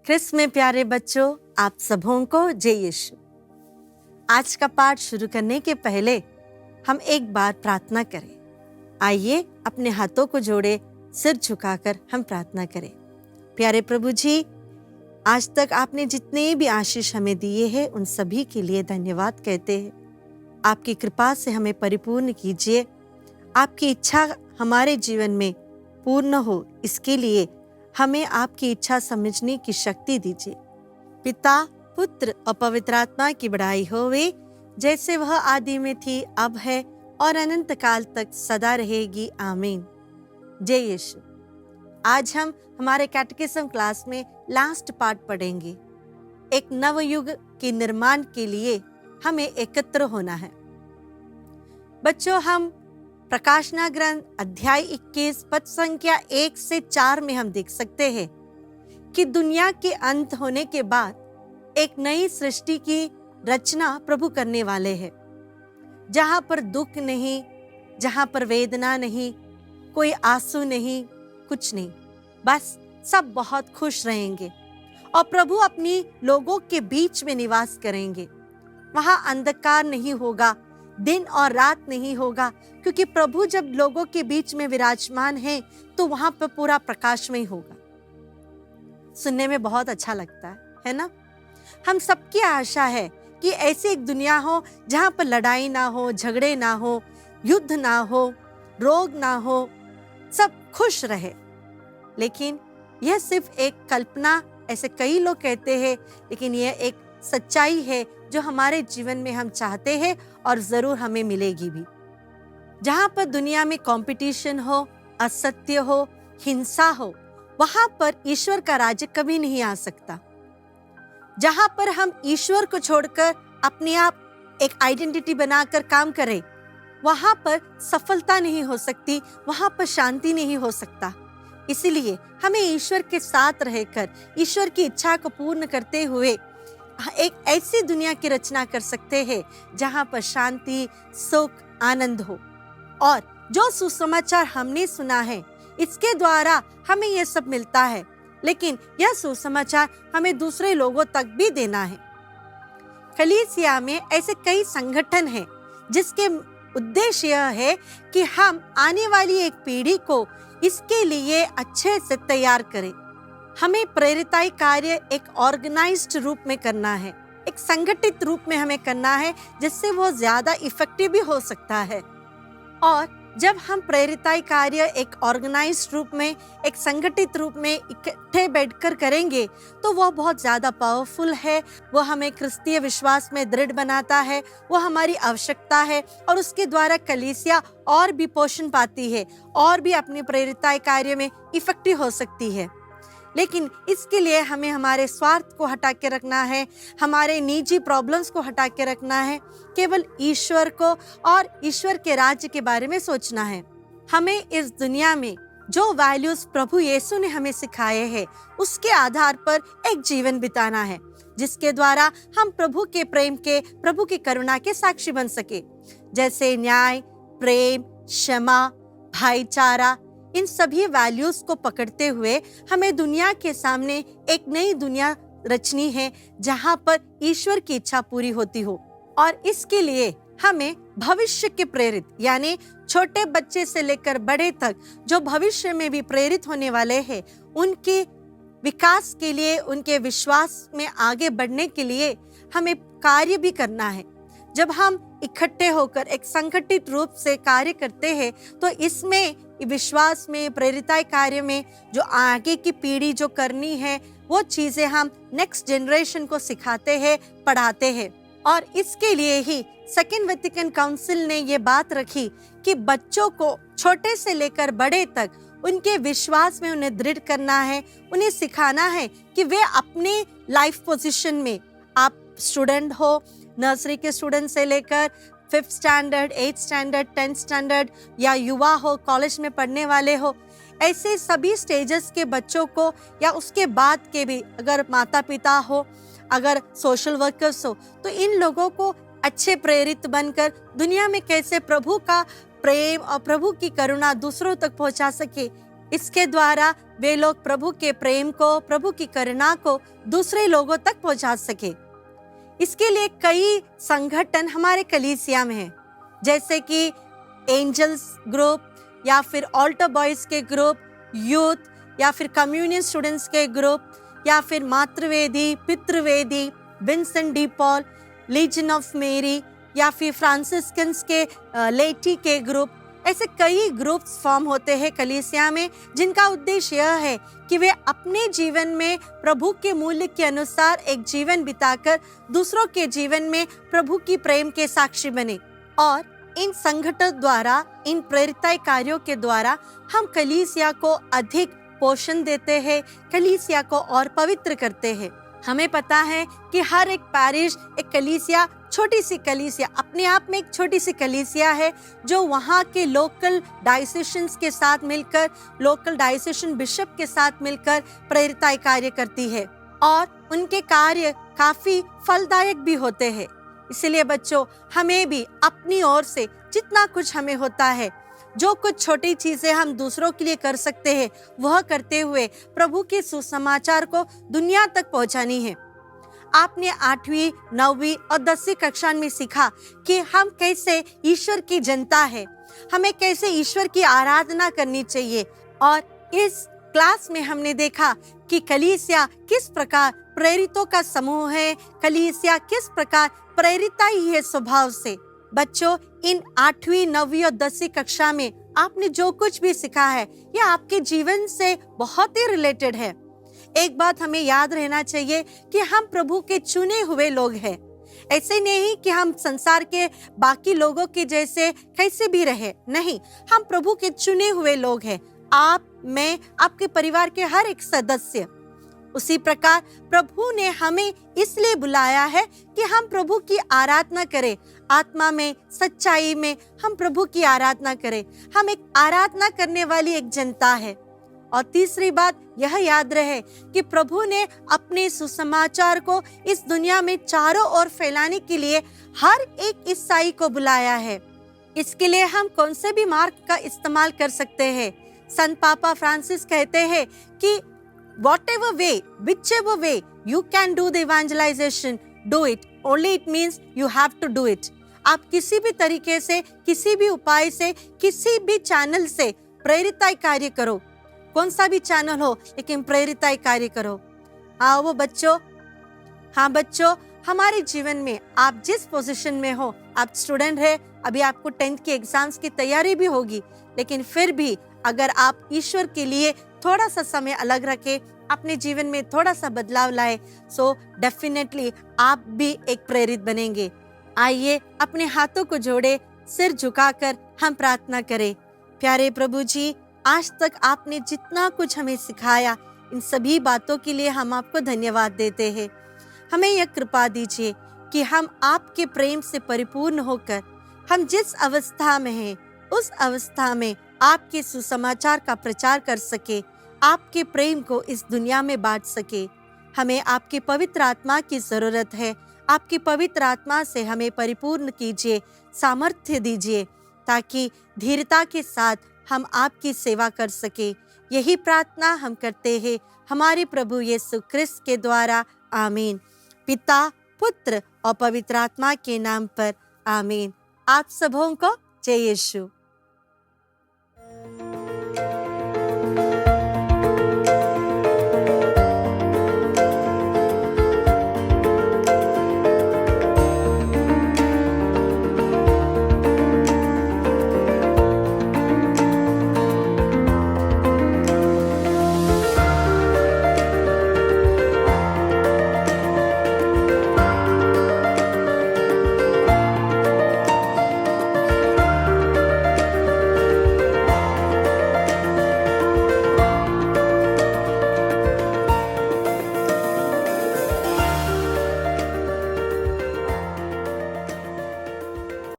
ख्रिस्त में प्यारे बच्चों, आप सबों को जय यीशु। आज का पाठ शुरू करने के पहले हम एक बार प्रार्थना करें। आइए अपने हाथों को जोड़े, सिर झुकाकर हम प्रार्थना करें। प्यारे प्रभु जी, आज तक आपने जितने भी आशीष हमें दिए हैं उन सभी के लिए धन्यवाद कहते हैं। आपकी कृपा से हमें परिपूर्ण कीजिए। आपकी इच्छा हमारे जीवन में पूर्ण हो, इसके लिए हमें आपकी इच्छा समझने की शक्ति दीजिए। पिता, पुत्र और पवित्र आत्मा की बड़ाई होवे, जैसे वह आदि में थी, अब है और अनंत काल तक सदा रहेगी। आमीन। जय यीशु। आज हम हमारे कैटेकिज्म क्लास में लास्ट पार्ट पढ़ेंगे। एक नवयुग के निर्माण के लिए हमें एकत्र होना है। बच्चों, हम प्रकाशना ग्रंथ अध्याय 21 पद संख्या 1 से 4 में हम देख सकते हैं कि दुनिया के अंत होने के बाद एक नई सृष्टि की रचना प्रभु करने वाले हैं, जहां पर दुख नहीं, जहां पर वेदना नहीं, कोई आंसू नहीं, कुछ नहीं, बस सब बहुत खुश रहेंगे और प्रभु अपनी लोगों के बीच में निवास करेंगे। वहां अंधकार नहीं होगा, दिन और रात नहीं होगा, क्योंकि प्रभु जब लोगों के बीच में विराजमान है तो वहां पर पूरा प्रकाशमय होगा। सुनने में बहुत अच्छा लगता है ना? हम सबकी आशा है कि ऐसी एक दुनिया हो जहां पर लड़ाई ना हो, झगड़े ना हो, युद्ध ना हो, रोग ना हो, सब खुश रहे। लेकिन यह सिर्फ एक कल्पना, ऐसे कई लोग कहते हैं, लेकिन यह एक सच्चाई है जो हमारे जीवन में हम चाहते हैं और जरूर हमें मिलेगी भी। जहां पर दुनिया में कंपटीशन हो, असत्य हो, हिंसा हो, वहां पर ईश्वर का राज्य कभी नहीं आ सकता। जहां पर हम ईश्वर को छोड़कर अपने आप एक आइडेंटिटी बनाकर काम करें, वहां पर सफलता नहीं हो सकती, वहां पर शांति नहीं हो सकता। इसीलिए हमें ईश्वर के साथ रहकर ईश्वर की इच्छा को पूर्ण करते हुए एक ऐसी दुनिया की रचना कर सकते हैं जहां पर शांति, सुख, आनंद हो। और जो सुसमाचार हमने सुना है, इसके द्वारा हमें यह सब मिलता है, लेकिन यह सुसमाचार हमें दूसरे लोगों तक भी देना है। कलीसिया में ऐसे कई संगठन हैं जिसके उद्देश्य यह है कि हम आने वाली एक पीढ़ी को इसके लिए अच्छे से तैयार करें। हमें प्रेरिताई कार्य एक ऑर्गेनाइज्ड रूप में करना है, एक संगठित रूप में हमें करना है, जिससे वो ज्यादा इफेक्टिव भी हो सकता है। और जब हम प्रेरिताई कार्य एक ऑर्गेनाइज्ड रूप में, एक संगठित रूप में इकट्ठे बैठकर करेंगे तो वो बहुत ज्यादा पावरफुल है। वो हमें क्रिस्तीय विश्वास में दृढ़ बनाता है, वो हमारी आवश्यकता है और उसके द्वारा कलीसिया और भी पोषण पाती है और भी अपने प्रेरिताई कार्य में इफेक्टिव हो सकती है। लेकिन इसके लिए हमें हमारे स्वार्थ को हटा के रखना है, हमारे निजी प्रॉब्लम्स को हटा के रखना है, केवल ईश्वर को और ईश्वर के राज्य के बारे में सोचना है। हमें इस दुनिया में जो वैल्यूज प्रभु यीशु ने हमें सिखाए हैं, उसके आधार पर एक जीवन बिताना है, जिसके द्वारा हम प्रभु के प्रेम के, प्रभु की करुणा के साक्षी बन सके। जैसे न्याय, प्रेम, क्षमा, भाईचारा, इन सभी वैल्यूज को पकड़ते हुए हमें दुनिया के सामने एक नई दुनिया रचनी है जहां पर ईश्वर की इच्छा पूरी होती हो। और इसके लिए हमें भविष्य के प्रेरित, यानी छोटे बच्चे से लेकर बड़े तक जो भविष्य में भी प्रेरित होने वाले हैं, उनके विकास के लिए, उनके विश्वास में आगे बढ़ने के लिए हमें कार्य भी करना है। जब हम इकट्ठे होकर एक संगठित रूप से कार्य करते हैं तो इसमें विश्वास में, प्रेरिताई कार्य में जो आगे की पीढ़ी जो करनी है, वो चीजें हम नेक्स्ट जनरेशन को सिखाते हैं, पढ़ाते हैं। और इसके लिए ही सेकेंड वेटिकन काउंसिल ने ये बात रखी कि बच्चों को छोटे से लेकर बड़े तक उनके विश्वास में उन्हें दृढ़ करना है, उन्हें सिखाना है कि वे अपने लाइफ पोजीशन में, आप स्टूडेंट हो, नर्सरी के स्टूडेंट से लेकर 5th standard, 8th standard, 10th standard, या युवा हो, कॉलेज में पढ़ने वाले हो, ऐसे सभी स्टेजेस के बच्चों को, या उसके बाद के भी, अगर माता पिता हो, अगर सोशल वर्कर्स हो, तो इन लोगों को अच्छे प्रेरित बनकर दुनिया में कैसे प्रभु का प्रेम और प्रभु की करुणा दूसरों तक पहुंचा सके, इसके द्वारा वे लोग प्रभु के प्रेम को, प्रभु की करुणा को दूसरे लोगों तक पहुंचा सके। इसके लिए कई संगठन हमारे कलीसिया में हैं, जैसे कि एंजल्स ग्रुप या फिर ऑल्टर बॉयज के ग्रुप, यूथ या फिर कम्युनियन स्टूडेंट्स के ग्रुप या फिर मातृवेदी, पितृवेदी, Vincent de Paul, legion of Mary या फिर फ्रांसिस्कन्स के लेटी के ग्रुप। ऐसे कई ग्रुप्स फॉर्म होते हैं कलीसिया में, जिनका उद्देश्य यह है कि वे अपने जीवन में प्रभु के मूल्य के अनुसार एक जीवन बिताकर दूसरों के जीवन में प्रभु की प्रेम के साक्षी बने। और इन संगठन द्वारा, इन प्रेरित कार्यों के द्वारा हम कलीसिया को अधिक पोषण देते हैं, कलीसिया को और पवित्र करते हैं। हमें पता है कि हर एक पैरिश, एक कलीसिया, छोटी सी कलीसिया अपने आप में एक छोटी सी कलीसिया है, जो वहाँ के लोकल डायोसीशंस के साथ मिलकर, लोकल डायोसीशन बिशप के साथ मिलकर प्रेरित कार्य करती है और उनके कार्य काफी फलदायक भी होते हैं। इसलिए बच्चों, हमें भी अपनी ओर से जितना कुछ हमें होता है, जो कुछ छोटी चीजें हम दूसरों के लिए कर सकते हैं, वह करते हुए प्रभु के सुसमाचार को दुनिया तक पहुंचानी है। आपने 8वीं, 9वीं और 10वीं कक्षा में सीखा कि हम कैसे ईश्वर की जनता है, हमें कैसे ईश्वर की आराधना करनी चाहिए। और इस क्लास में हमने देखा कि कलीसिया किस प्रकार प्रेरितों का समूह है, कलीसिया किस प्रकार प्रेरिता ही है स्वभाव से। बच्चों, इन 8वीं, 9वीं और 10वीं कक्षा में आपने जो कुछ भी सीखा है, यह आपके जीवन से बहुत ही रिलेटेड है। एक बात हमें याद रहना चाहिए कि हम प्रभु के चुने हुए लोग हैं। ऐसे नहीं कि हम संसार के बाकी लोगों के जैसे कैसे भी रहे, नहीं, हम प्रभु के चुने हुए लोग हैं। आप, मैं, आपके परिवार के हर एक सदस्य। उसी प्रकार प्रभु ने हमें इसलिए बुलाया है कि हम प्रभु की आराधना करें, आत्मा में, सच्चाई में हम प्रभु की आराधना करें। हम एक आराधना करने वाली एक जनता है। और तीसरी बात यह याद रहे कि प्रभु ने अपने सुसमाचार को इस दुनिया में चारों ओर फैलाने के लिए हर एक ईसाई को बुलाया है। इसके लिए हम कौन से भी मार्ग का इस्तेमाल कर सकते हैं। संत पापा फ्रांसिस कहते हैं कि whatever way, whichever way you can do the evangelization, do it. Only it means you have to do it. आप किसी भी तरीके से, किसी भी उपाय से, किसी भी चैनल से प्रेरिताई कार्य करो। कौन सा भी चैनल हो, लेकिन प्रेरिताई कार्य करो। वो बच्चों, हाँ बच्चों, हमारे जीवन में आप जिस पोजीशन में हो, आप स्टूडेंट है, अभी आपको 10th के एग्जाम्स की तैयारी भी होगी, लेकिन फिर भी अगर आप ईश्वर के लिए थोड़ा सा समय अलग रखे, अपने जीवन में थोड़ा सा बदलाव लाए, सो डेफिनेटली आप भी एक प्रेरित बनेंगे। आइए अपने हाथों को जोड़े, सिर झुकाकर हम प्रार्थना करें। प्यारे प्रभु जी, आज तक आपने जितना कुछ हमें सिखाया, इन सभी बातों के लिए हम आपको धन्यवाद देते हैं। हमें यह कृपा दीजिए कि हम आपके प्रेम से परिपूर्ण होकर, हम जिस अवस्था में हैं, उस अवस्था में आपके सुसमाचार का प्रचार कर सके, आपके प्रेम को इस दुनिया में बांट सके। हमें आपकी पवित्र आत्मा की जरूरत है। आपकी पवित्र आत्मा से हमें परिपूर्ण कीजिए, सामर्थ्य दीजिए, ताकि धीरता के साथ हम आपकी सेवा कर सके। यही प्रार्थना हम करते हैं हमारे प्रभु यीशु क्रिस्त के द्वारा। आमीन। पिता, पुत्र और पवित्र आत्मा के नाम पर आमीन। आप सबों को जय यीशु।